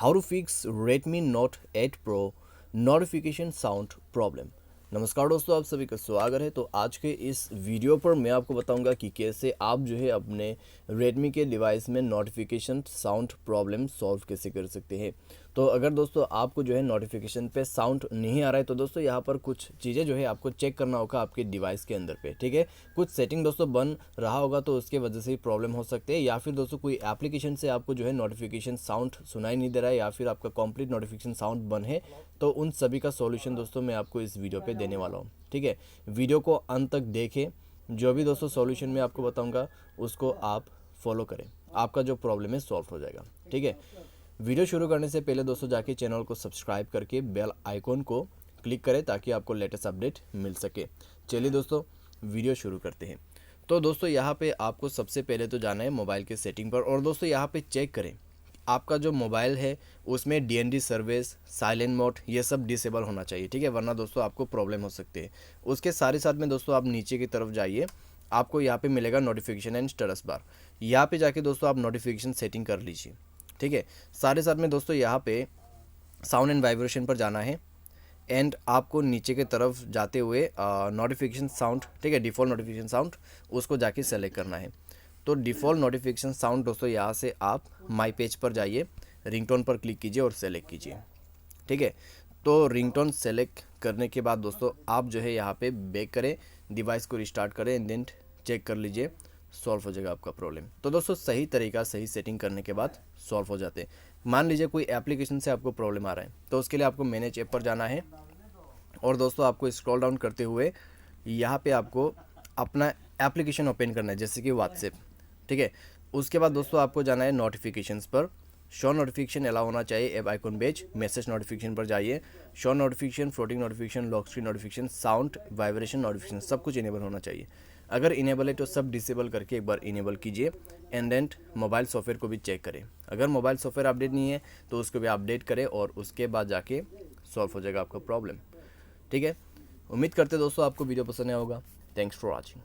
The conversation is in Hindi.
How to fix Redmi Note 8 Pro notification sound problem. नमस्कार दोस्तों, आप सभी का स्वागत है। तो आज के इस वीडियो पर मैं आपको बताऊंगा कि कैसे आप जो है अपने Redmi के डिवाइस में नोटिफिकेशन साउंड प्रॉब्लम सॉल्व कैसे कर सकते हैं। तो अगर दोस्तों आपको जो है नोटिफिकेशन पे साउंड नहीं आ रहा है तो दोस्तों यहाँ पर कुछ चीज़ें जो है आपको चेक करना होगा आपके डिवाइस के अंदर पे, ठीक है। कुछ सेटिंग दोस्तों बन रहा होगा तो उसके वजह से ही प्रॉब्लम हो सकती है, या फिर दोस्तों कोई एप्लीकेशन से आपको जो है नोटिफिकेशन साउंड सुनाई नहीं दे रहा है, या फिर आपका कंप्लीट नोटिफिकेशन साउंड बंद है। तो उन सभी का सॉल्यूशन दोस्तों मैं आपको इस वीडियो पे देने वाला हूँ, ठीक है। वीडियो को अंत तक देखें, जो भी दोस्तों सॉल्यूशन मैं आपको बताऊंगा उसको आप फॉलो करें, आपका जो प्रॉब्लम है सॉल्व हो जाएगा, ठीक है। वीडियो शुरू करने से पहले दोस्तों जाके चैनल को सब्सक्राइब करके बेल आइकॉन को क्लिक करें ताकि आपको लेटेस्ट अपडेट मिल सके। चलिए दोस्तों वीडियो शुरू करते हैं। तो दोस्तों यहाँ पे आपको सबसे पहले तो जाना है मोबाइल के सेटिंग पर, और दोस्तों यहाँ पे चेक करें आपका जो मोबाइल है उसमें DND सर्विस, साइलेंट मोड ये सब डिसेबल होना चाहिए, ठीक है, वरना दोस्तों आपको प्रॉब्लम हो सकती है। उसके साथ ही साथ में दोस्तों आप नीचे की तरफ जाइए, आपको यहाँ पे मिलेगा नोटिफिकेशन एंड स्टेटस बार। यहाँ पे जाके दोस्तों आप नोटिफिकेशन सेटिंग कर लीजिए, ठीक है। साथ ही साथ में दोस्तों यहाँ पे साउंड एंड वाइब्रेशन पर जाना है, एंड आपको नीचे की तरफ जाते हुए नोटिफिकेशन साउंड, ठीक है, डिफ़ॉल्ट नोटिफिकेशन साउंड उसको जाके सेलेक्ट करना है। तो डिफ़ॉल्ट नोटिफिकेशन साउंड दोस्तों यहाँ से आप माई पेज पर जाइए, रिंगटोन पर क्लिक कीजिए और सेलेक्ट कीजिए, ठीक है। तो रिंगटोन सेलेक्ट करने के बाद दोस्तों आप जो है यहाँ पे बैक करें, डिवाइस को रिस्टार्ट करें एंड देन चेक कर लीजिए, सॉल्व हो जाएगा आपका प्रॉब्लम। तो दोस्तों सही तरीका सही सेटिंग करने के बाद सॉल्व हो जाते हैं। मान लीजिए कोई एप्लीकेशन से आपको प्रॉब्लम आ रहा है तो उसके लिए आपको मैनेज ऐप पर जाना है, और दोस्तों आपको स्क्रॉल डाउन करते हुए यहाँ पे आपको अपना एप्लीकेशन ओपन करना है, जैसे कि व्हाट्सएप, ठीक है। उसके बाद दोस्तों आपको जाना है नोटिफिकेशंस पर, शो नोटिफिकेशन अलाउ होना चाहिए, app icon page message notification पर जाइए, show notification, floating notification, lock screen notification, sound vibration notification सब कुछ इनेबल होना चाहिए। अगर इनेबल है तो सब डिसेबल करके एक बार इनेबल कीजिए, एंड देन मोबाइल सॉफ्टवेयर को भी चेक करें। अगर मोबाइल सॉफ्टवेयर अपडेट नहीं है तो उसको भी अपडेट करें, और उसके बाद जाके सॉल्व हो जाएगा आपका प्रॉब्लम, ठीक है। उम्मीद करते दोस्तों आपको वीडियो पसंद आया होगा। Thanks for watching.